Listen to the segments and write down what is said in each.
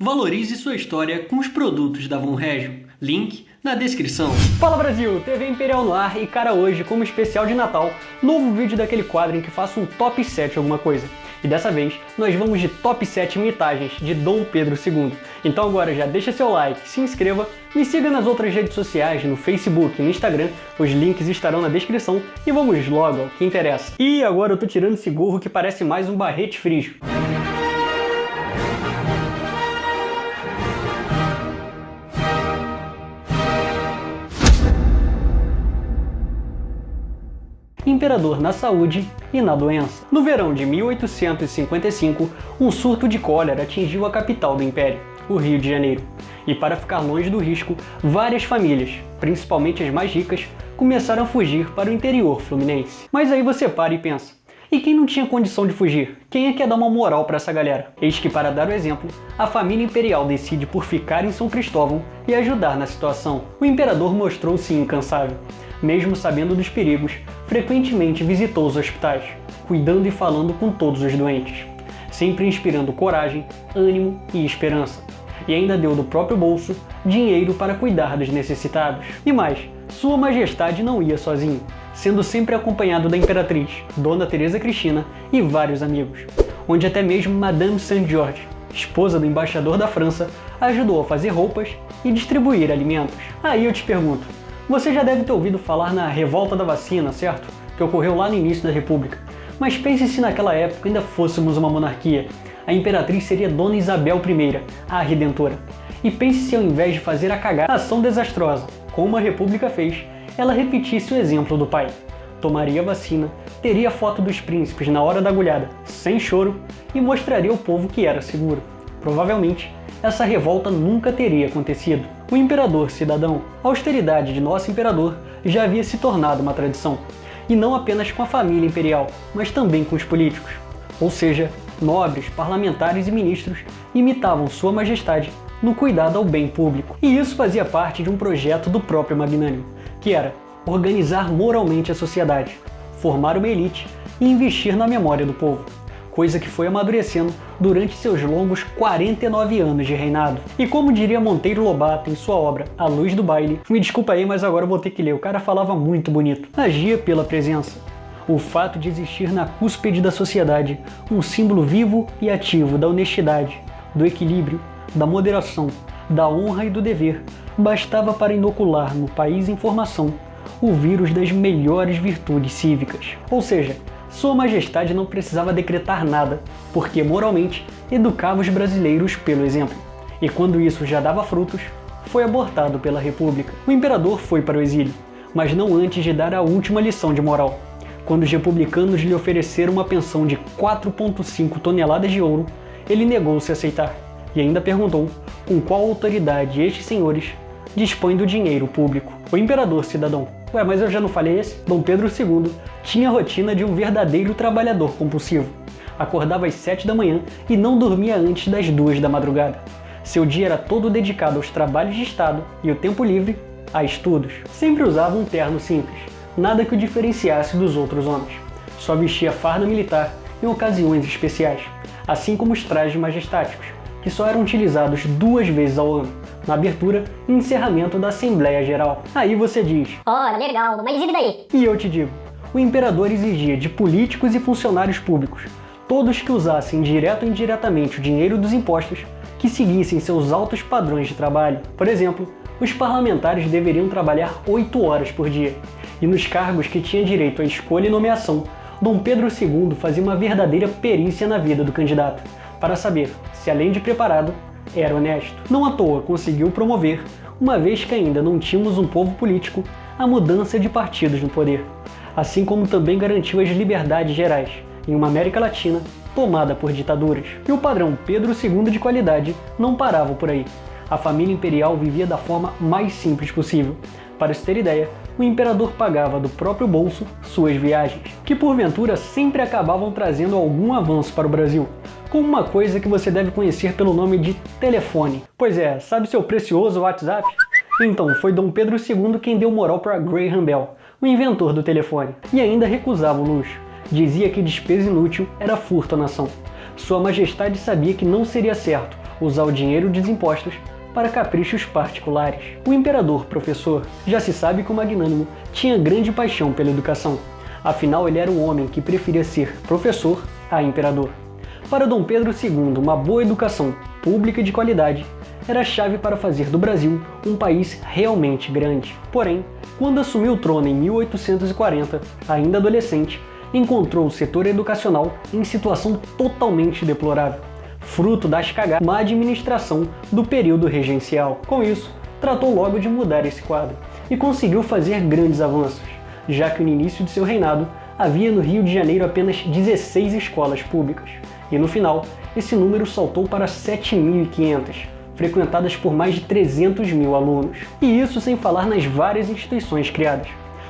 Valorize sua história com os produtos da Von Regio. Link na descrição. Fala Brasil, TV Imperial no ar e cara, hoje, como especial de Natal, novo vídeo daquele quadro em que faço um top 7 alguma coisa. E dessa vez, nós vamos de top 7 imitagens de Dom Pedro II. Então agora já deixa seu like, se inscreva, me siga nas outras redes sociais, no Facebook e no Instagram, os links estarão na descrição e vamos logo ao que interessa. E agora eu tô tirando esse gorro que parece mais um barrete frígio. Imperador na saúde e na doença. No verão de 1855, um surto de cólera atingiu a capital do Império, o Rio de Janeiro. E para ficar longe do risco, várias famílias, principalmente as mais ricas, começaram a fugir para o interior fluminense. Mas aí você para e pensa, e quem não tinha condição de fugir? Quem é que ia dar uma moral para essa galera? Eis que, para dar o exemplo, a família imperial decide por ficar em São Cristóvão e ajudar na situação. O imperador mostrou-se incansável. Mesmo sabendo dos perigos, frequentemente visitou os hospitais, cuidando e falando com todos os doentes, sempre inspirando coragem, ânimo e esperança. E ainda deu do próprio bolso dinheiro para cuidar dos necessitados. E mais, Sua Majestade não ia sozinho, sendo sempre acompanhado da Imperatriz, Dona Teresa Cristina e vários amigos, onde até mesmo Madame Saint-Georges, esposa do embaixador da França, ajudou a fazer roupas e distribuir alimentos. Aí eu te pergunto, você já deve ter ouvido falar na Revolta da Vacina, certo? Que ocorreu lá no início da República. Mas pense se naquela época ainda fôssemos uma monarquia. A imperatriz seria Dona Isabel I, a Redentora. E pense se ao invés de fazer a ação desastrosa, como a República fez, ela repetisse o exemplo do pai. Tomaria a vacina, teria a foto dos príncipes na hora da agulhada, sem choro, e mostraria ao povo que era seguro. Provavelmente, essa revolta nunca teria acontecido. O imperador cidadão, a austeridade de nosso imperador já havia se tornado uma tradição. E não apenas com a família imperial, mas também com os políticos. Ou seja, nobres, parlamentares e ministros imitavam Sua Majestade no cuidado ao bem público. E isso fazia parte de um projeto do próprio Magnânimo, que era organizar moralmente a sociedade, formar uma elite e investir na memória do povo. Coisa que foi amadurecendo durante seus longos 49 anos de reinado. E como diria Monteiro Lobato em sua obra A Luz do Baile, me desculpa aí, mas agora eu vou ter que ler, o cara falava muito bonito. Agia pela presença. O fato de existir na cúspide da sociedade um símbolo vivo e ativo da honestidade, do equilíbrio, da moderação, da honra e do dever, bastava para inocular no país em formação o vírus das melhores virtudes cívicas. Ou seja, Sua Majestade não precisava decretar nada, porque moralmente educava os brasileiros pelo exemplo. E quando isso já dava frutos, foi abortado pela República. O imperador foi para o exílio, mas não antes de dar a última lição de moral. Quando os republicanos lhe ofereceram uma pensão de 4,5 toneladas de ouro, ele negou-se a aceitar e ainda perguntou com qual autoridade estes senhores dispõem do dinheiro público. O imperador cidadão. Ué, mas eu já não falei esse? Dom Pedro II tinha a rotina de um verdadeiro trabalhador compulsivo. Acordava às 7 da manhã e não dormia antes das 2 da madrugada. Seu dia era todo dedicado aos trabalhos de Estado e o tempo livre a estudos. Sempre usava um terno simples, nada que o diferenciasse dos outros homens. Só vestia farda militar em ocasiões especiais, assim como os trajes majestáticos, que só eram utilizados 2 vezes ao ano, na abertura e encerramento da Assembleia Geral. Aí você diz, olha, legal, mas e daí? E eu te digo, o imperador exigia de políticos e funcionários públicos, todos que usassem direto ou indiretamente o dinheiro dos impostos, que seguissem seus altos padrões de trabalho. Por exemplo, os parlamentares deveriam trabalhar 8 horas por dia, e nos cargos que tinha direito à escolha e nomeação, Dom Pedro II fazia uma verdadeira perícia na vida do candidato, para saber se, além de preparado, era honesto. Não à toa conseguiu promover, uma vez que ainda não tínhamos um povo político, a mudança de partidos no poder, assim como também garantiu as liberdades gerais, em uma América Latina tomada por ditaduras. E o padrão Pedro II de qualidade não parava por aí. A família imperial vivia da forma mais simples possível. Para se ter ideia, o imperador pagava do próprio bolso suas viagens, que porventura sempre acabavam trazendo algum avanço para o Brasil, como uma coisa que você deve conhecer pelo nome de telefone. Pois é, sabe seu precioso WhatsApp? Então, foi Dom Pedro II quem deu moral para Graham Bell, o inventor do telefone, e ainda recusava o luxo. Dizia que despesa inútil era furto à nação. Sua Majestade sabia que não seria certo usar o dinheiro dos impostos para caprichos particulares. O imperador professor já se sabe que o magnânimo tinha grande paixão pela educação. Afinal, ele era um homem que preferia ser professor a imperador. Para Dom Pedro II, uma boa educação pública e de qualidade era a chave para fazer do Brasil um país realmente grande. Porém, quando assumiu o trono em 1840, ainda adolescente, encontrou o setor educacional em situação totalmente deplorável, fruto das cagadas má administração do período regencial. Com isso, tratou logo de mudar esse quadro e conseguiu fazer grandes avanços, já que no início de seu reinado havia no Rio de Janeiro apenas 16 escolas públicas, e no final esse número saltou para 7.500, frequentadas por mais de 300 mil alunos. E isso sem falar nas várias instituições criadas,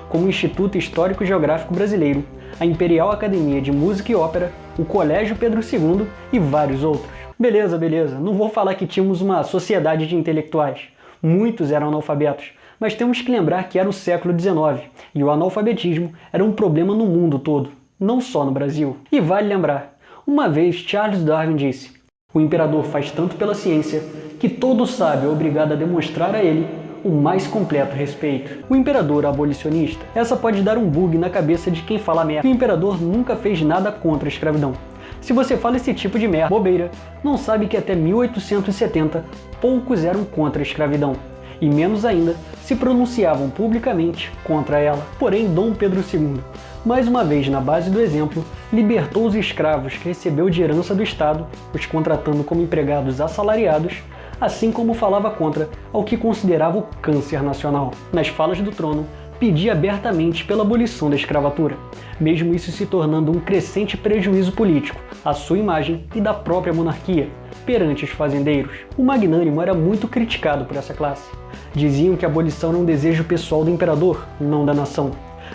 como o Instituto Histórico Geográfico Brasileiro, a Imperial Academia de Música e Ópera, o Colégio Pedro II e vários outros. Beleza, não vou falar que tínhamos uma sociedade de intelectuais. Muitos eram analfabetos, mas temos que lembrar que era o século XIX e o analfabetismo era um problema no mundo todo, não só no Brasil. E vale lembrar, uma vez Charles Darwin disse: "O imperador faz tanto pela ciência que todo sábio é obrigado a demonstrar a ele o mais completo respeito." O imperador abolicionista, essa pode dar um bug na cabeça de quem fala merda. O imperador nunca fez nada contra a escravidão. Se você fala esse tipo de merda, bobeira, não sabe que até 1870 poucos eram contra a escravidão, e menos ainda se pronunciavam publicamente contra ela. Porém, Dom Pedro II, mais uma vez na base do exemplo, libertou os escravos que recebeu de herança do Estado, os contratando como empregados assalariados, assim como falava contra ao que considerava o câncer nacional. Nas falas do trono, pedia abertamente pela abolição da escravatura, mesmo isso se tornando um crescente prejuízo político à sua imagem e da própria monarquia perante os fazendeiros. O magnânimo era muito criticado por essa classe. Diziam que a abolição era um desejo pessoal do imperador, não da nação,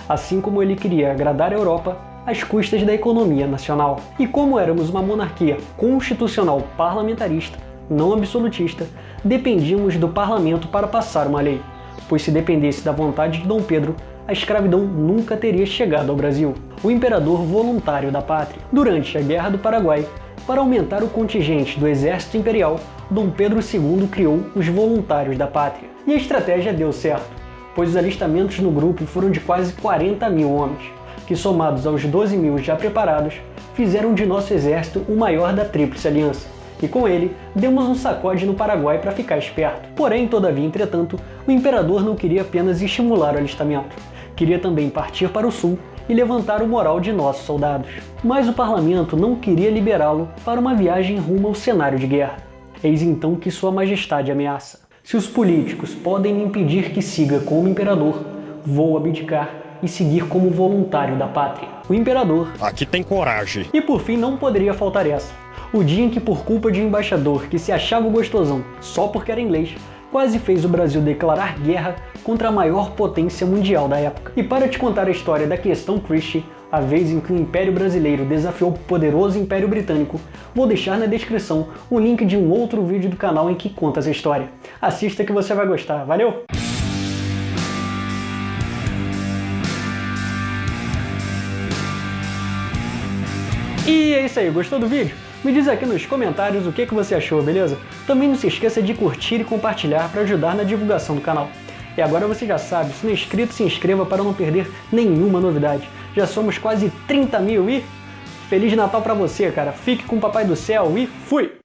assim como ele queria agradar a Europa às custas da economia nacional. E como éramos uma monarquia constitucional parlamentarista, não absolutista, dependíamos do parlamento para passar uma lei, pois se dependesse da vontade de Dom Pedro, a escravidão nunca teria chegado ao Brasil. O imperador voluntário da pátria. Durante a Guerra do Paraguai, para aumentar o contingente do exército imperial, Dom Pedro II criou os Voluntários da Pátria. E a estratégia deu certo, pois os alistamentos no grupo foram de quase 40 mil homens, que somados aos 12 mil já preparados, fizeram de nosso exército o maior da Tríplice Aliança. E com ele, demos um sacode no Paraguai para ficar esperto. Porém, todavia, entretanto, o imperador não queria apenas estimular o alistamento. Queria também partir para o sul e levantar o moral de nossos soldados. Mas o parlamento não queria liberá-lo para uma viagem rumo ao cenário de guerra. Eis então que Sua Majestade ameaça: "Se os políticos podem me impedir que siga como imperador, vou abdicar e seguir como voluntário da pátria." O imperador... Aqui tem coragem. E por fim não poderia faltar essa. O dia em que, por culpa de um embaixador que se achava o gostosão só porque era inglês, quase fez o Brasil declarar guerra contra a maior potência mundial da época. E para te contar a história da questão Christie, a vez em que o Império Brasileiro desafiou o poderoso Império Britânico, vou deixar na descrição o link de um outro vídeo do canal em que conta essa história. Assista que você vai gostar, valeu? E é isso aí, gostou do vídeo? Me diz aqui nos comentários o que você achou, beleza? Também não se esqueça de curtir e compartilhar para ajudar na divulgação do canal. E agora você já sabe, se não é inscrito, se inscreva para não perder nenhuma novidade. Já somos quase 30 mil e... Feliz Natal para você, cara! Fique com o Papai do Céu e fui!